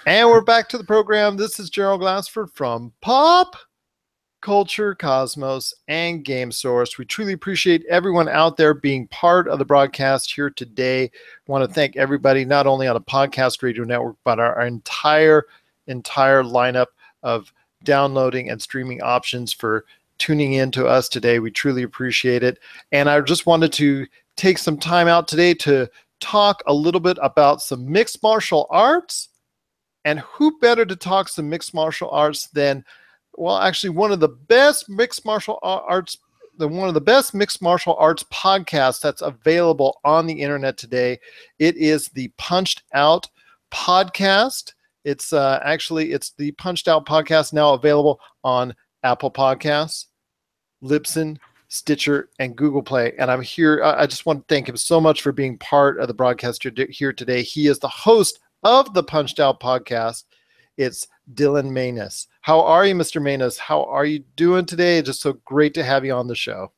And we're back to the program. This is Gerald Glassford from Pop Culture Cosmos and Game Source. We truly appreciate everyone out there being part of the broadcast here today. I want to thank everybody, not only on the podcast radio network, but our entire lineup of downloading and streaming options for tuning in to us today. We truly appreciate it. And I just wanted to take some time out today to talk a little bit about some mixed martial arts. And who better to talk some mixed martial arts than, well, actually one of the best mixed martial arts podcasts that's available on the internet today. It is the Punched Out podcast. It's the Punched Out podcast, now available on Apple Podcasts, Libsyn, Stitcher, and Google Play. And I'm here. I just want to thank him so much for being part of the broadcast here today. He is the host of the Punched Out podcast. It's Dylan Manus. How are you, Mr. Manus? How are you doing today? Just so great to have you on the show.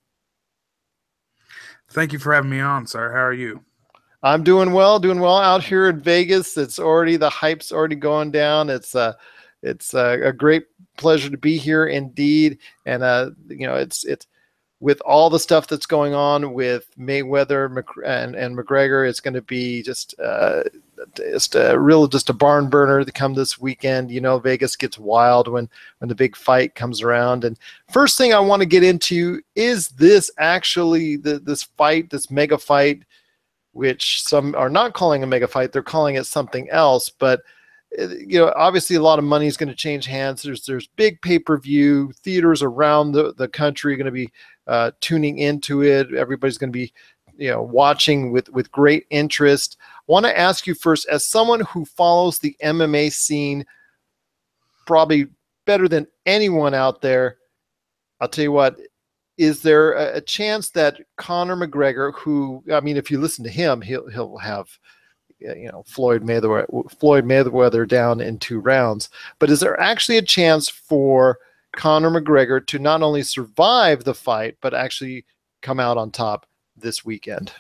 Thank you for having me on, sir. How are you? I'm doing well out here in Vegas. It's already, the hype's already going down. It's a great pleasure to be here indeed. And it's with all the stuff that's going on with Mayweather and Mcgregor, it's going to be just a barn burner to come this weekend. You know, Vegas gets wild when the big fight comes around. And first thing I want to get into is this fight, this mega fight, which some are not calling a mega fight. They're calling it something else. But obviously a lot of money is going to change hands. There's big pay-per-view theaters around the country going to be tuning into it. Everybody's going to be watching with great interest. I want to ask you first, as someone who follows the MMA scene probably better than anyone out there, I'll tell you what, is there a chance that Conor McGregor, who, I mean, if you listen to him, he'll have Floyd Mayweather down in 2 rounds, but is there actually a chance for Conor McGregor to not only survive the fight, but actually come out on top this weekend?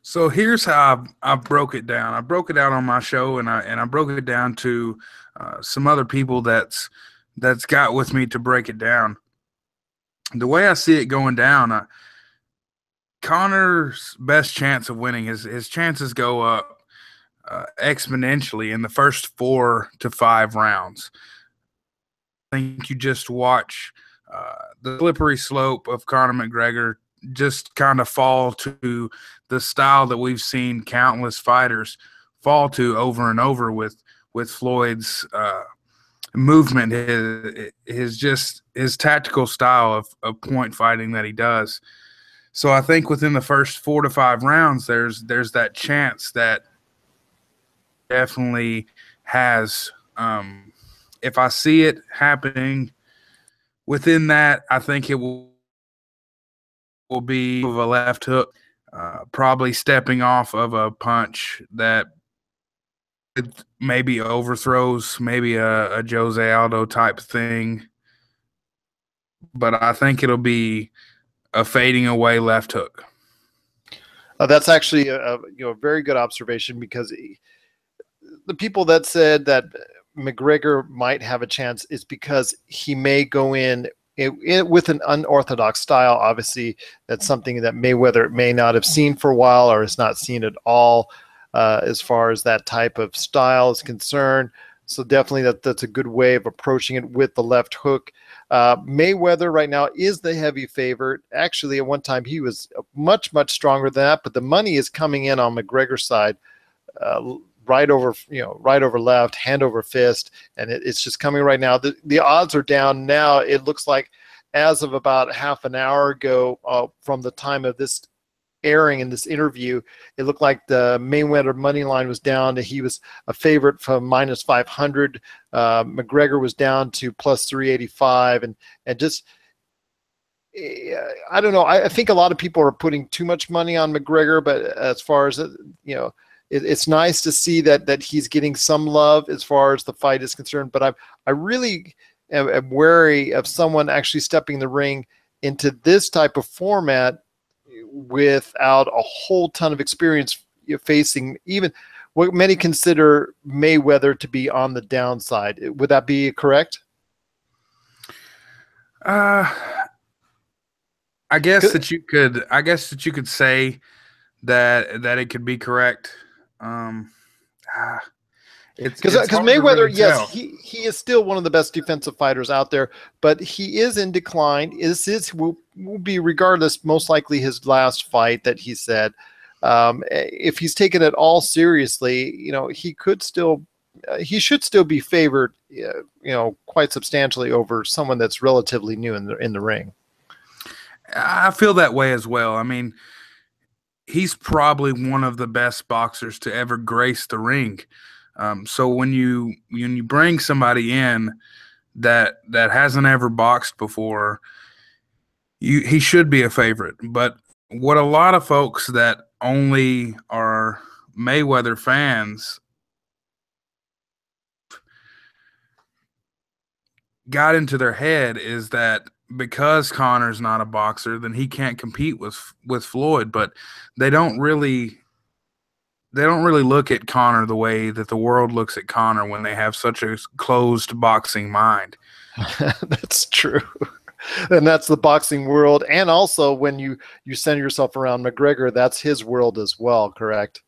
So here's how I broke it down. I broke it out on my show, and I broke it down to some other people that's got with me to break it down. The way I see it going down, Conor's best chance of winning, his chances go up exponentially in the first 4 to 5 rounds. I think you just watch the slippery slope of Conor McGregor just kind of fall to the style that we've seen countless fighters fall to over and over with Floyd's movement, his tactical style of point fighting that he does. So I think within the first 4 to 5 rounds, there's that chance that definitely has. If I see it happening within that, I think it will be of a left hook, probably stepping off of a punch that maybe overthrows, maybe a Jose Aldo type thing. But I think it'll be a fading away left hook. That's actually a very good observation, because the people that said that McGregor might have a chance is because he may go in with an unorthodox style. Obviously, that's something that Mayweather may not have seen for a while, or has not seen at all as far as that type of style is concerned. So definitely that's a good way of approaching it with the left hook. Mayweather right now is the heavy favorite. Actually, at one time he was much, much stronger than that, but the money is coming in on McGregor's side, right over left, hand over fist, and it's just coming right now. The odds are down now. It looks like as of about half an hour ago, from the time of this airing in this interview, it looked like the Mayweather money line was down. He was a favorite from minus 500. McGregor was down to plus 385, and just I don't know. I think a lot of people are putting too much money on McGregor, but as far as it's nice to see that he's getting some love as far as the fight is concerned. But I really am wary of someone actually stepping in the ring into this type of format without a whole ton of experience, facing even what many consider Mayweather to be on the downside. Would that be correct? Uh, I guess that you could. I guess that you could say that it could be correct. Um, ah, it's Because hard to Mayweather, really yes, tell. he is still one of the best defensive fighters out there, but he is in decline. Is will be regardless most likely his last fight that he said. If he's taken it all seriously, he could still he should still be favored, quite substantially over someone that's relatively new in the ring. I feel that way as well. I mean, he's probably one of the best boxers to ever grace the ring. So when you bring somebody in that hasn't ever boxed before, he should be a favorite. But what a lot of folks that only are Mayweather fans got into their head is that because Connor's not a boxer, then he can't compete with Floyd. But they don't really they don't really look at Connor the way that the world looks at Connor when they have such a closed boxing mind. That's true. And that's the boxing world. And also when you center yourself around McGregor, that's his world as well, correct?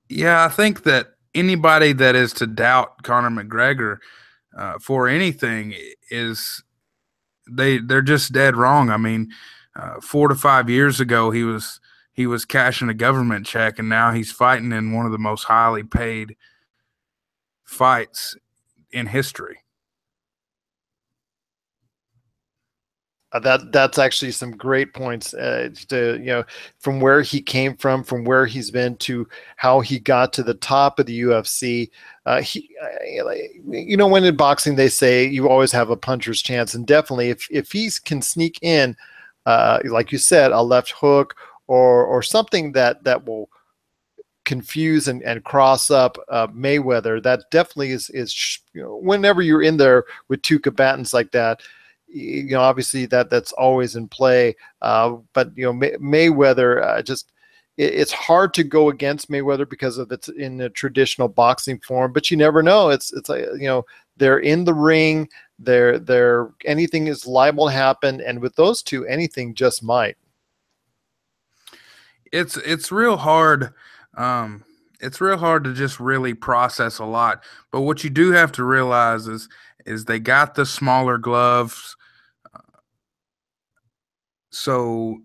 Yeah, I think that anybody that is to doubt Conor McGregor for anything is they're just dead wrong. I mean, 4 to 5 years ago he was cashing a government check, and now he's fighting in one of the most highly paid fights in history. That's actually some great points, to from where he came from where he's been to how he got to the top of the UFC. When in boxing they say you always have a puncher's chance, and definitely if he can sneak in, like you said, a left hook or something that will confuse and cross up Mayweather, that definitely is whenever you're in there with two combatants like that, obviously that's always in play. But Mayweather, it's hard to go against Mayweather because of it's in the traditional boxing form. But you never know. It's like they're in the ring. They're anything is liable to happen, and with those two, anything just might. It's real hard. It's real hard to just really process a lot. But what you do have to realize is they got the smaller gloves. So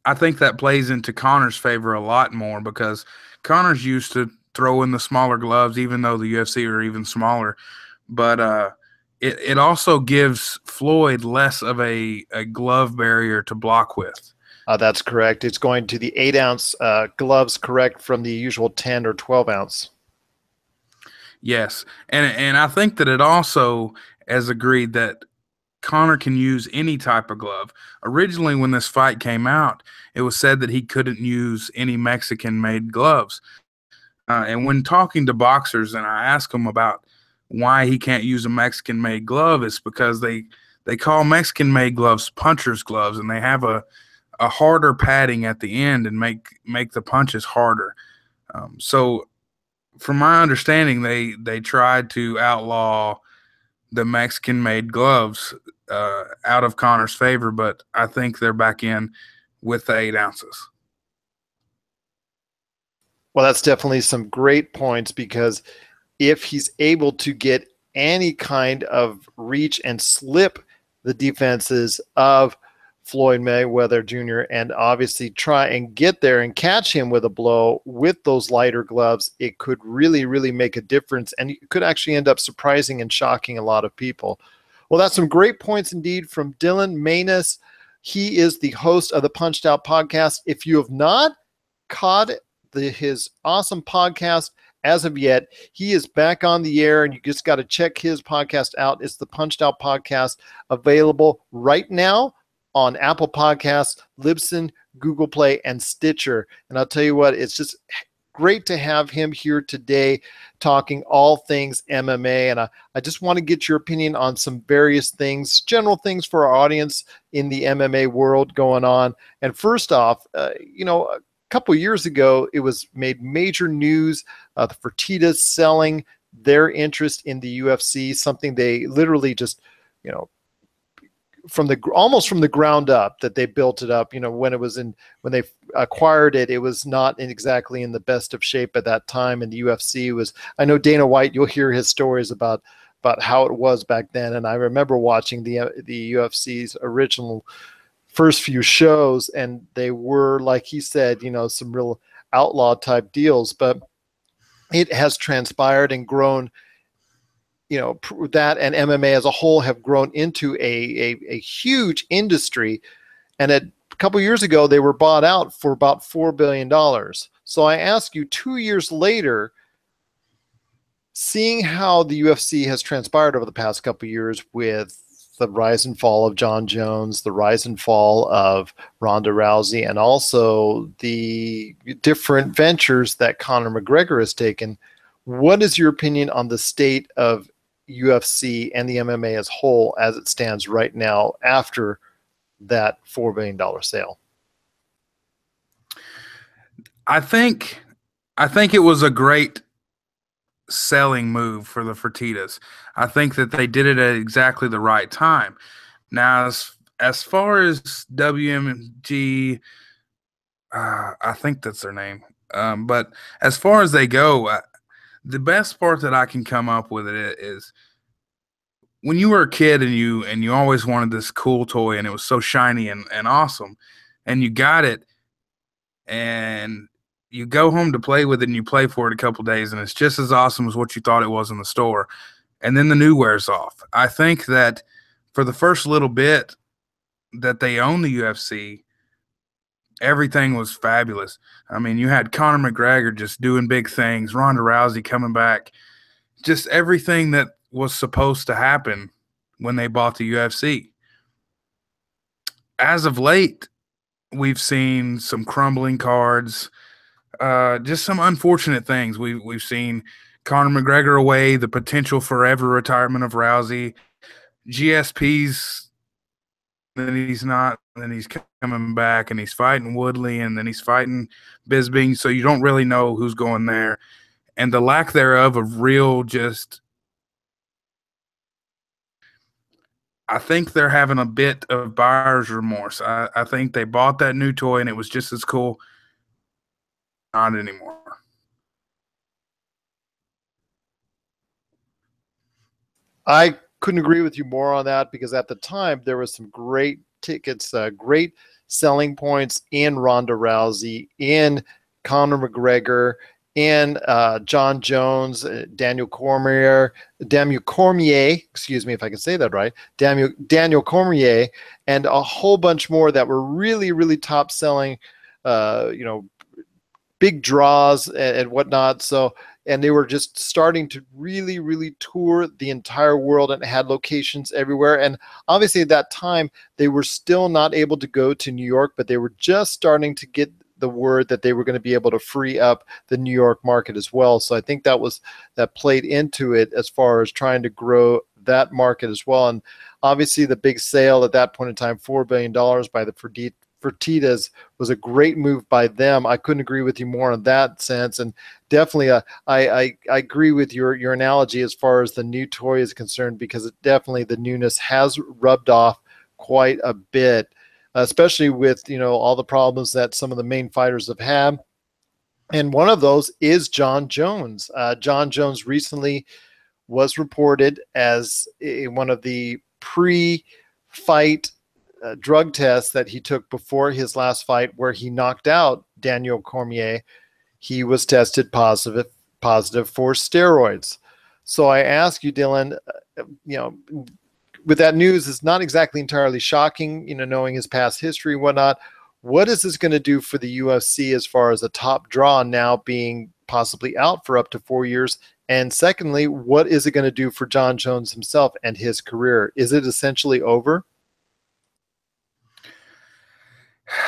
I think that plays into Connor's favor a lot more because Connor's used to throwing the smaller gloves, even though the UFC are even smaller. But it also gives Floyd less of a glove barrier to block with. That's correct. It's going to the 8-ounce gloves, correct, from the usual 10 or 12-ounce. Yes, and I think that it also has agreed that Connor can use any type of glove. Originally, when this fight came out, it was said that he couldn't use any Mexican-made gloves. And when talking to boxers, and I ask them about why he can't use a Mexican-made glove, it's because they call Mexican-made gloves puncher's gloves, and they have a harder padding at the end and make the punches harder. So, from my understanding, they tried to outlaw the Mexican-made gloves out of Connor's favor, but I think they're back in with the 8 ounces. Well, that's definitely some great points because if he's able to get any kind of reach and slip the defenses of Floyd Mayweather Jr. and obviously try and get there and catch him with a blow with those lighter gloves, it could really, really make a difference, and it could actually end up surprising and shocking a lot of people. Well, that's some great points indeed from Dylan Manus. He is the host of the Punched Out podcast. If you have not caught his awesome podcast as of yet, he is back on the air, and you just got to check his podcast out. It's the Punched Out podcast, available right now on Apple Podcasts, Libsyn, Google Play, and Stitcher. And I'll tell you what, it's just great to have him here today talking all things MMA. And I just want to get your opinion on some various things, general things for our audience in the MMA world going on. And first off, couple years ago, it was made major news. The Fertitas selling their interest in the UFC, something they literally just, you know, from the almost from the ground up that they built it up. You know, when they acquired it, it was not exactly in the best of shape at that time, and the UFC was. I know Dana White. You'll hear his stories about how it was back then, and I remember watching the UFC's original first few shows, and they were, like he said, you know, some real outlaw type deals, but it has transpired and grown. You know, that and MMA as a whole have grown into a huge industry. And a couple years ago, they were bought out for about $4 billion. So I ask you, 2 years later, seeing how the UFC has transpired over the past couple years with the rise and fall of John Jones, the rise and fall of Ronda Rousey, and also the different ventures that Conor McGregor has taken, what is your opinion on the state of UFC and the MMA as whole as it stands right now after that $4 billion sale? I think it was a great selling move for the Fertitas. I think that they did it at exactly the right time. Now, as far as WMG, I think that's their name. But as far as they go, the best part that I can come up with it is when you were a kid and you always wanted this cool toy and it was so shiny and awesome, and you got it and you go home to play with it and you play for it a couple days and it's just as awesome as what you thought it was in the store, and then the new wears off. I think that for the first little bit that they owned the UFC, everything was fabulous. I mean, you had Conor McGregor just doing big things, Ronda Rousey coming back, just everything that was supposed to happen when they bought the UFC. As of late, we've seen some crumbling cards, just some unfortunate things. We've seen Conor McGregor away, the potential forever retirement of Rousey, GSP's, then he's not, and then he's coming back, and he's fighting Woodley, and then he's fighting Bisbing. So you don't really know who's going there, and the lack thereof of real just. I think they're having a bit of buyer's remorse. I think they bought that new toy and it was just as cool. Not anymore. I couldn't agree with you more on that, because at the time there was some great tickets, great selling points in Ronda Rousey, in Conor McGregor, in John Jones, Daniel Cormier, excuse me if I can say that right, Daniel Cormier, and a whole bunch more that were really, really top selling, you know, big draws and whatnot. So, and they were just starting to really, really tour the entire world and had locations everywhere. And obviously at that time, they were still not able to go to New York, but they were just starting to get the word that they were going to be able to free up the New York market as well. So I think that played into it as far as trying to grow that market as well. And obviously the big sale at that point in time, $4 billion by the Fertitas, was a great move by them. I couldn't agree with you more in that sense. And definitely, I agree with your analogy as far as the new toy is concerned, because it definitely, the newness has rubbed off quite a bit, especially with, you know, all the problems that some of the main fighters have had. And one of those is John Jones. John Jones recently was reported as one of the pre-fight drug tests that he took before his last fight, where he knocked out Daniel Cormier. He was tested positive for steroids. So I ask you, Dylan, you know, with that news, it's not exactly entirely shocking, you know, knowing his past history and whatnot. What is this going to do for the UFC as far as a top draw now being possibly out for up to 4 years? And secondly, what is it going to do for John Jones himself and his career? Is it essentially over?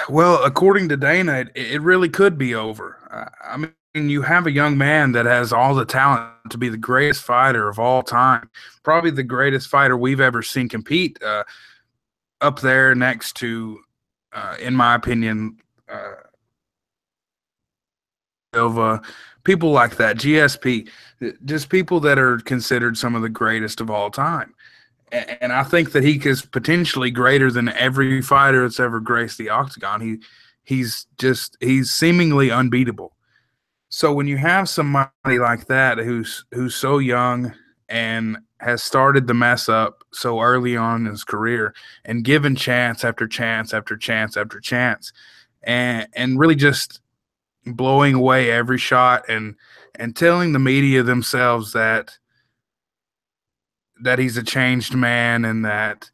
Well, according to Dana, it really could be over. I mean, you have a young man that has all the talent to be the greatest fighter of all time, probably the greatest fighter we've ever seen compete, up there next to, in my opinion, Silva, people like that, GSP, just people that are considered some of the greatest of all time. And I think that he is potentially greater than every fighter that's ever graced the octagon. He's seemingly unbeatable. So when you have somebody like that who's so young and has started the mess up so early on in his career and given chance after chance after chance after chance, and really just blowing away every shot and telling the media themselves that he's a changed man and that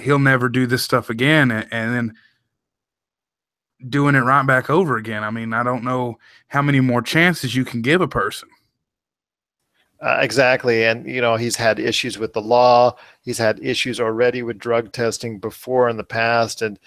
he'll never do this stuff again, and then doing it right back over again. I mean, I don't know how many more chances you can give a person. Exactly. And, he's had issues with the law. He's had issues already with drug testing before in the past. And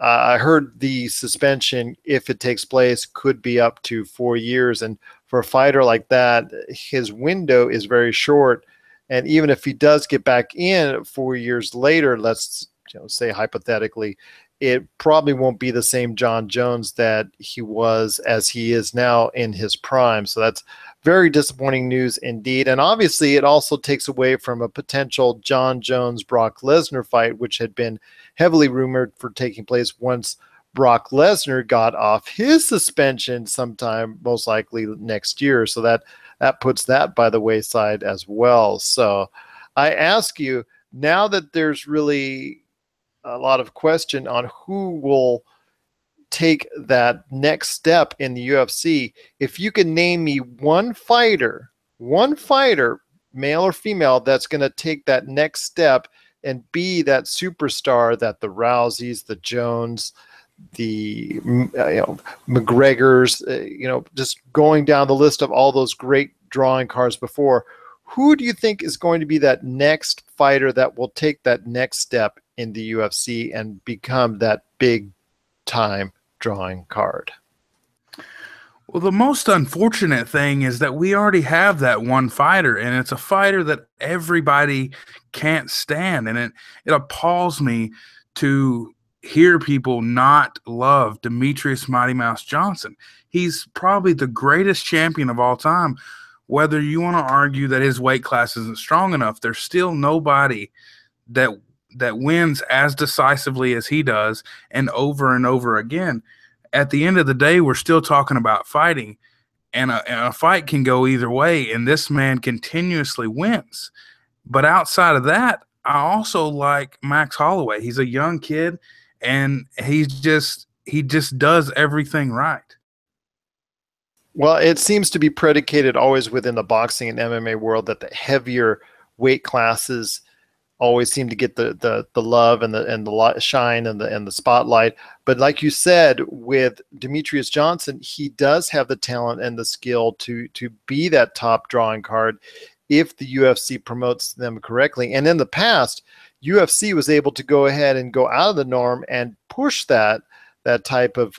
I heard the suspension, if it takes place, could be up to 4 years. And for a fighter like that, his window is very short. And even if he does get back in 4 years later, let's say hypothetically, it probably won't be the same John Jones that he was as he is now in his prime. So that's very disappointing news indeed. And obviously, it also takes away from a potential John Jones-Brock Lesnar fight, which had been heavily rumored for taking place once Brock Lesnar got off his suspension sometime, most likely next year. So that puts that by the wayside as well. So I ask you, now that there's really a lot of question on who will take that next step in the UFC, if you can name me one fighter, male or female, that's going to take that next step and be that superstar that the Rouseys, the Jones, the McGregors, just going down the list of all those great drawing cards before, who do you think is going to be that next fighter that will take that next step in the UFC and become that big time drawing card? Well, the most unfortunate thing is that we already have that one fighter, and it's a fighter that everybody can't stand. And it appalls me to hear people not love Demetrius Mighty Mouse Johnson. He's probably the greatest champion of all time. Whether you want to argue that his weight class isn't strong enough, there's still nobody that wins as decisively as he does and over again. At the end of the day, we're still talking about fighting, and a fight can go either way, and this man continuously wins. But outside of that, I also like Max Holloway. He's a young kid, and he just does everything right. Well, it seems to be predicated always within the boxing and MMA world that the heavier weight classes always seem to get the love and the shine and the spotlight. But like you said, with Demetrius Johnson, he does have the talent and the skill to be that top drawing card if the UFC promotes them correctly. And in the past, UFC was able to go ahead and go out of the norm and push that type of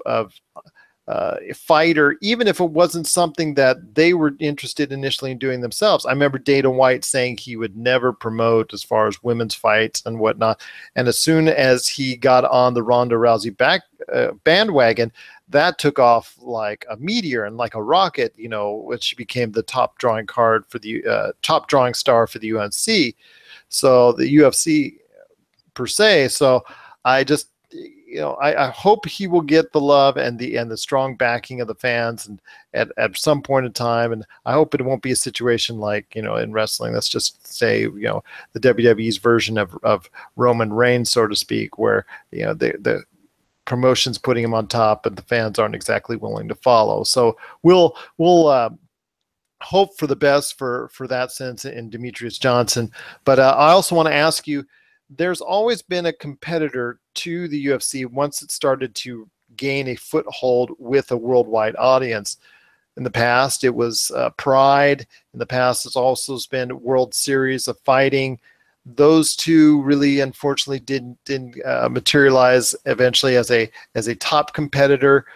fighter, even if it wasn't something that they were interested initially in doing themselves. I remember Dana White saying he would never promote as far as women's fights and whatnot. And as soon as he got on the Ronda Rousey bandwagon, that took off like a meteor and like a rocket, which became the top drawing card for the top drawing star for the UNC. So the UFC per se. So I just, I hope he will get the love and the strong backing of the fans and at some point in time. And I hope it won't be a situation like, in wrestling, let's just say, the WWE's version of Roman Reigns, so to speak, where, the promotion's putting him on top, but the fans aren't exactly willing to follow. So we'll hope for the best for that sense in Demetrius Johnson. But I also want to ask you, there's always been a competitor to the UFC once it started to gain a foothold with a worldwide audience. In the past, it was Pride. In the past, it's also been World Series of Fighting. Those two really, unfortunately, didn't materialize eventually as a top competitor.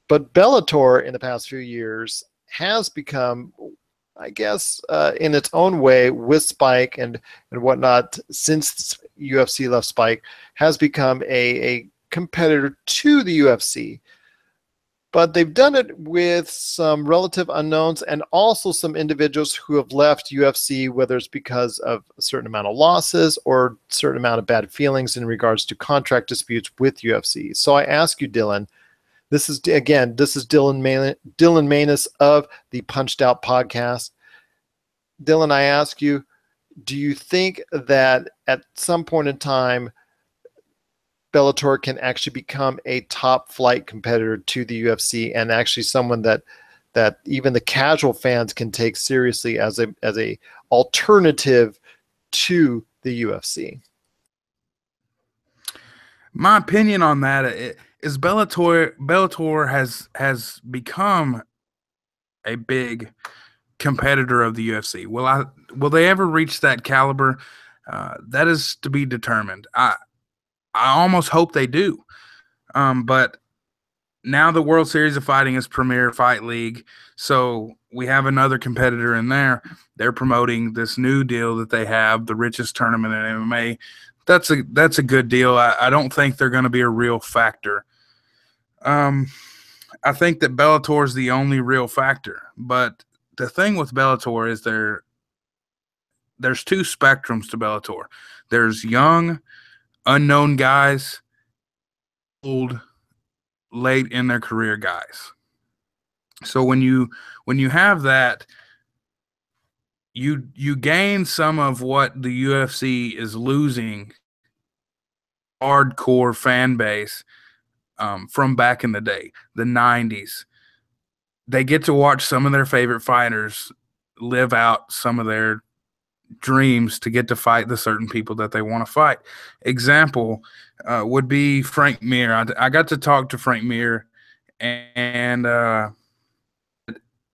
But Bellator, in the past few years, has become, I guess, in its own way, with Spike and whatnot, since UFC left Spike, has become a competitor to the UFC. but they've done it with some relative unknowns and also some individuals who have left UFC, whether it's because of a certain amount of losses or a certain amount of bad feelings in regards to contract disputes with UFC. So I ask you, Dylan, this is Dylan Manus of the Punched Out podcast. Dylan, I ask you, do you think that at some point in time Bellator can actually become a top flight competitor to the UFC and actually someone that even the casual fans can take seriously as a alternative to the UFC? My opinion on that is Bellator has become a big competitor of the UFC. Will they ever reach that caliber? That is to be determined. I almost hope they do. But now the World Series of Fighting is Premier Fight League, so we have another competitor in there. They're promoting this new deal that they have, the richest tournament in MMA. That's a good deal. I don't think they're going to be a real factor. I think that Bellator is the only real factor. But the thing with Bellator is there's two spectrums to Bellator. There's young, unknown guys, old, late in their career guys. So when you have that, you gain some of what the UFC is losing, hardcore fan base from back in the day, the 90s. They get to watch some of their favorite fighters live out some of their dreams to get to fight the certain people that they want to fight. Example would be Frank Mir. I got to talk to Frank Mir, and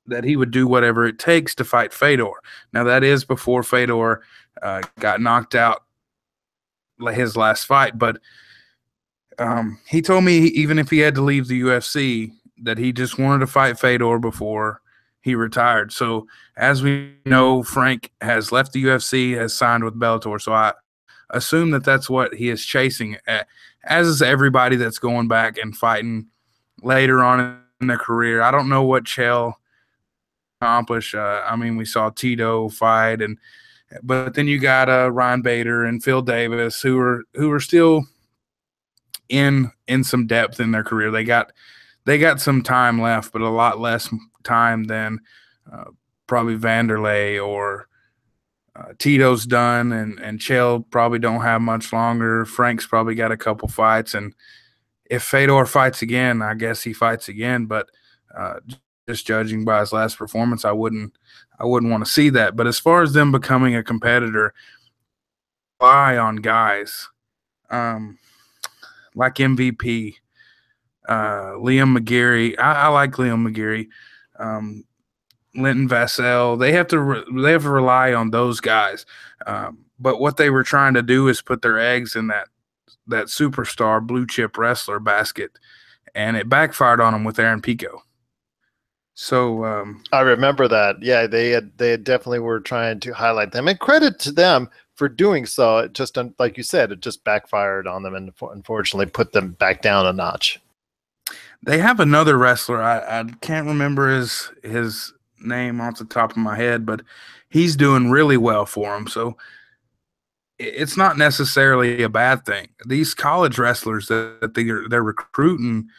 that he would do whatever it takes to fight Fedor. Now, that is before Fedor got knocked out his last fight, but he told me even if he had to leave the UFC, that he just wanted to fight Fedor before he retired. So, as we know, Frank has left the UFC, has signed with Bellator. So I assume that that's what he is chasing, as is everybody that's going back and fighting later on in their career. I don't know what Chael accomplish. I mean, we saw Tito fight, but then you got Ryan Bader and Phil Davis, who are still in some depth in their career. They got some time left, but a lot less time than probably Vanderlei or Tito's done, and Chael probably don't have much longer. Frank's probably got a couple fights, and if Fedor fights again, I guess he fights again. But just judging by his last performance, I wouldn't want to see that. But as far as them becoming a competitor, rely on guys like MVP, Liam McGarry. I like Liam McGarry, Linton Vassell. They have to rely on those guys. But what they were trying to do is put their eggs in that superstar blue chip wrestler basket, and it backfired on them with Aaron Pico. So I remember that. Yeah, they definitely were trying to highlight them, and credit to them for doing so. It just, like you said, it just backfired on them and unfortunately put them back down a notch. They have another wrestler. I can't remember his name off the top of my head, but he's doing really well for them. So it's not necessarily a bad thing. These college wrestlers that they're recruiting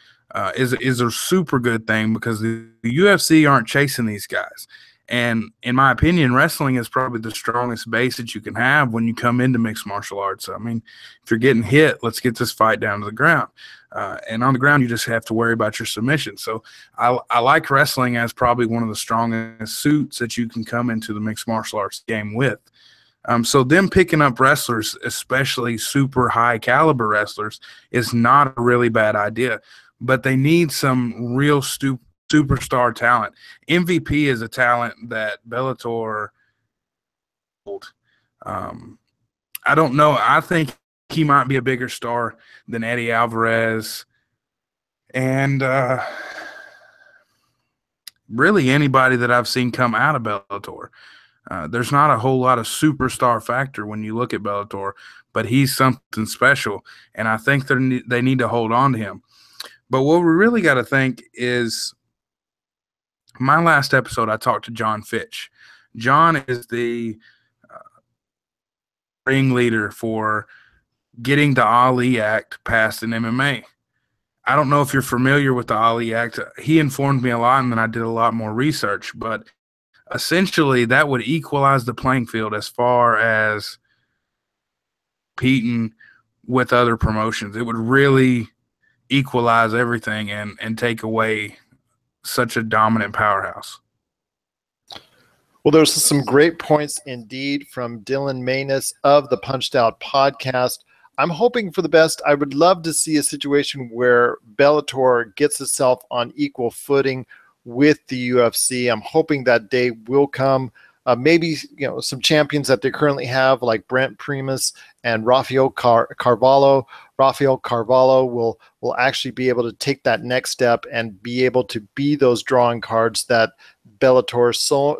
is a super good thing, because the UFC aren't chasing these guys. And in my opinion, wrestling is probably the strongest base that you can have when you come into mixed martial arts. I mean, if you're getting hit, let's get this fight down to the ground. And on the ground, you just have to worry about your submission. So I like wrestling as probably one of the strongest suits that you can come into the mixed martial arts game with. So them picking up wrestlers, especially super high caliber wrestlers, is not a really bad idea. But they need some real superstar talent. MVP is a talent that Bellator I don't know. I think he might be a bigger star than Eddie Alvarez and really anybody that I've seen come out of Bellator. There's not a whole lot of superstar factor when you look at Bellator, but he's something special, and I think they need to hold on to him. But what we really got to think is, my last episode, I talked to John Fitch. John is the ringleader for getting the Ali Act passed in MMA. I don't know if you're familiar with the Ali Act. He informed me a lot, and then I did a lot more research. But essentially, that would equalize the playing field as far as competing with other promotions. It would really equalize everything and take away such a dominant powerhouse. Well, there's some great points indeed from Dylan Manus of the Punched Out podcast. I'm hoping for the best. I would love to see a situation where Bellator gets itself on equal footing with the UFC. I'm hoping that day will come. Maybe some champions that they currently have, like Brent Primus and Rafael Carvalho. Rafael Carvalho will actually be able to take that next step and be able to be those drawing cards that Bellator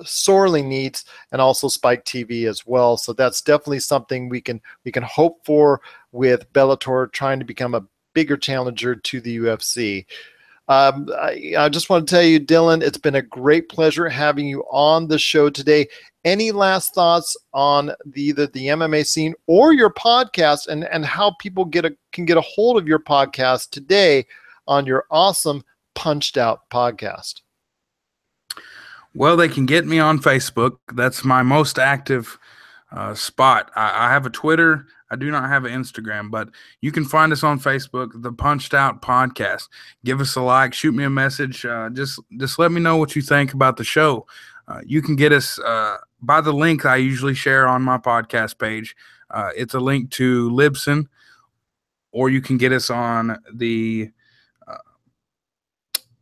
sorely needs, and also Spike TV as well. So that's definitely something we can hope for with Bellator trying to become a bigger challenger to the UFC. I just want to tell you, Dylan, it's been a great pleasure having you on the show today. Any last thoughts on either the MMA scene or your podcast, and how people can get a hold of your podcast today on your awesome Punched Out podcast? Well, they can get me on Facebook. That's my most active spot. I have a Twitter. I do not have an Instagram, but you can find us on Facebook, the Punched Out Podcast. Give us a like, shoot me a message. Just let me know what you think about the show. You can get us by the link I usually share on my podcast page. It's a link to Libsyn, or you can get us on the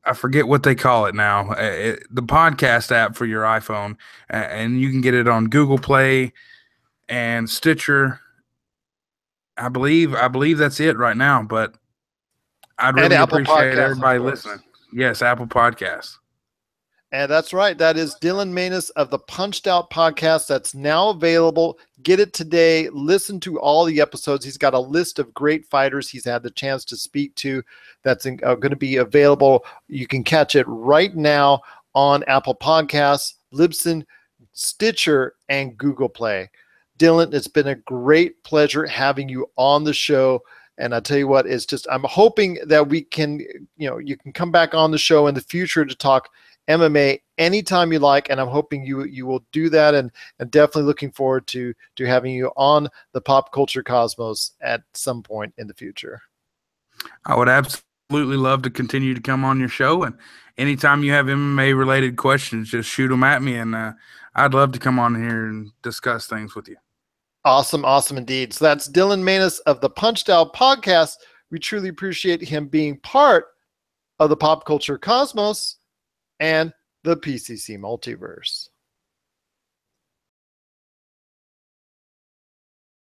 I forget what they call it now, the podcast app for your iPhone, and you can get it on Google Play and Stitcher. I believe that's it right now, but I'd really appreciate everybody listening. Yes, Apple Podcasts. And that's right. That is Dylan Manus of the Punched Out podcast. That's now available. Get it today. Listen to all the episodes. He's got a list of great fighters he's had the chance to speak to that's going to be available. You can catch it right now on Apple Podcasts, Libsyn, Stitcher, and Google Play. Dylan, it's been a great pleasure having you on the show. And I tell you what, I'm hoping that we can, you can come back on the show in the future to talk MMA anytime you like, and I'm hoping you will do that, and definitely looking forward to having you on the Pop Culture Cosmos at some point in the future. I would absolutely love to continue to come on your show, and anytime you have MMA related questions, just shoot them at me, and I'd love to come on here and discuss things with you. Awesome indeed. So that's Dylan Manus of the Punched Out podcast. We truly appreciate him being part of the Pop Culture Cosmos and the PCC Multiverse.